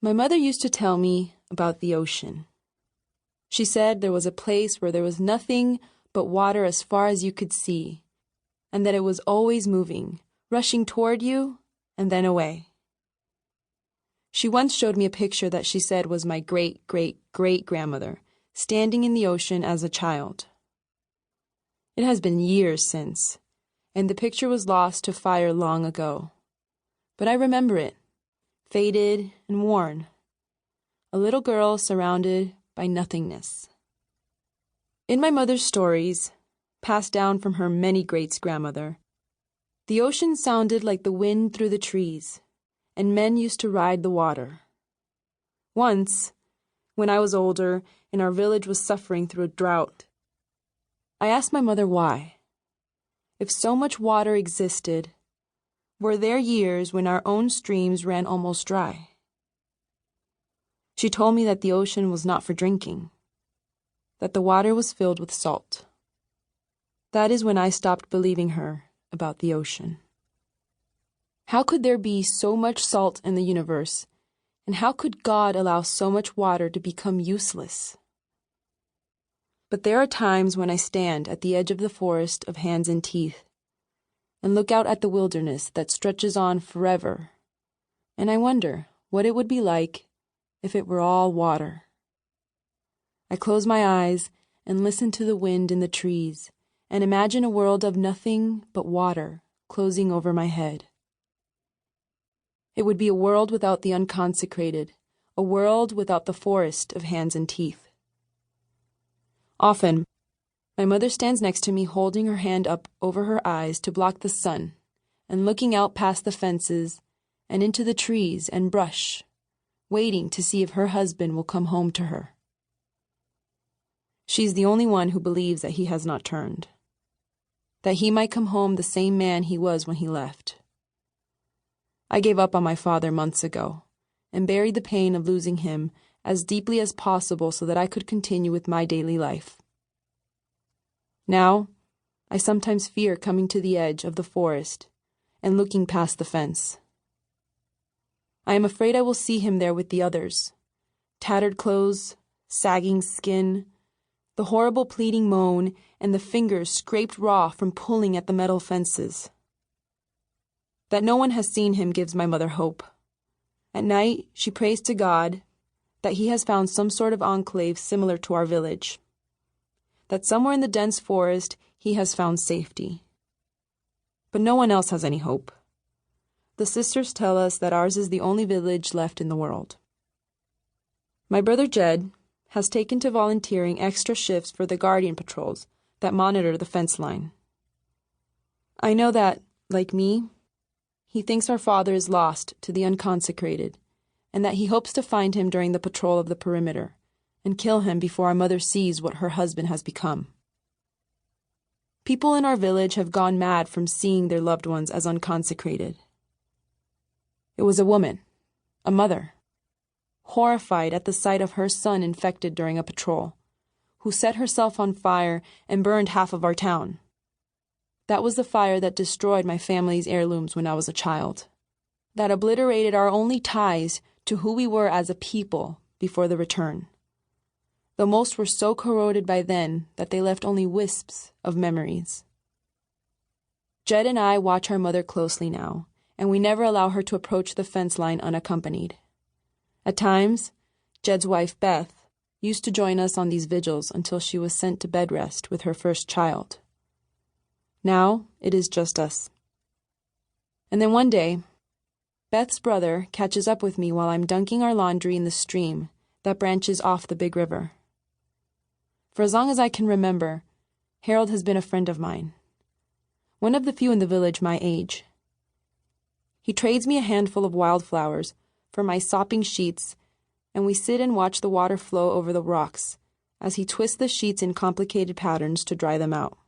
My mother used to tell me about the ocean. She said there was a place where there was nothing but water as far as you could see, and that it was always moving, rushing toward you and then away. She once showed me a picture that she said was my great-great-great-grandmother, standing in the ocean as a child. It has been years since, and the picture was lost to fire long ago. But I remember it, faded and worn, a little girl surrounded by nothingness. In my mother's stories, passed down from her many greats-grandmother, the ocean sounded like the wind through the trees, and men used to ride the water. Once, when I was older and our village was suffering through a drought, I asked my mother why. If so much water existed, were there years when our own streams ran almost dry? She told me that the ocean was not for drinking, that the water was filled with salt. That is when I stopped believing her about the ocean. How could there be so much salt in the universe, and how could God allow so much water to become useless? But there are times when I stand at the edge of the forest of hands and teeth, and look out at the wilderness that stretches on forever, and I wonder what it would be like if it were all water. I close my eyes and listen to the wind in the trees, and imagine a world of nothing but water closing over my head. It would be a world without the unconsecrated, a world without the forest of hands and teeth. Often, my mother stands next to me holding her hand up over her eyes to block the sun and looking out past the fences and into the trees and brush, waiting to see if her husband will come home to her. She's the only one who believes that he has not turned, that he might come home the same man he was when he left. I gave up on my father months ago and buried the pain of losing him as deeply as possible so that I could continue with my daily life. Now, I sometimes fear coming to the edge of the forest and looking past the fence. I am afraid I will see him there with the others, tattered clothes, sagging skin, the horrible pleading moan, and the fingers scraped raw from pulling at the metal fences. That no one has seen him gives my mother hope. At night, she prays to God that he has found some sort of enclave similar to our village, that somewhere in the dense forest he has found safety. But no one else has any hope. The sisters tell us that ours is the only village left in the world. My brother Jed has taken to volunteering extra shifts for the guardian patrols that monitor the fence line. I know that, like me, he thinks our father is lost to the unconsecrated, and that he hopes to find him during the patrol of the perimeter and kill him before our mother sees what her husband has become. People in our village have gone mad from seeing their loved ones as unconsecrated. It was a woman, a mother, horrified at the sight of her son infected during a patrol, who set herself on fire and burned half of our town. That was the fire that destroyed my family's heirlooms when I was a child, that obliterated our only ties to who we were as a people before the return, though most were so corroded by then that they left only wisps of memories. Jed and I watch our mother closely now, and we never allow her to approach the fence line unaccompanied. At times, Jed's wife, Beth, used to join us on these vigils until she was sent to bed rest with her first child. Now, it is just us. And then one day, Beth's brother catches up with me while I'm dunking our laundry in the stream that branches off the big river. For as long as I can remember, Harold has been a friend of mine, one of the few in the village my age. He trades me a handful of wildflowers for my sopping sheets, and we sit and watch the water flow over the rocks as he twists the sheets in complicated patterns to dry them out.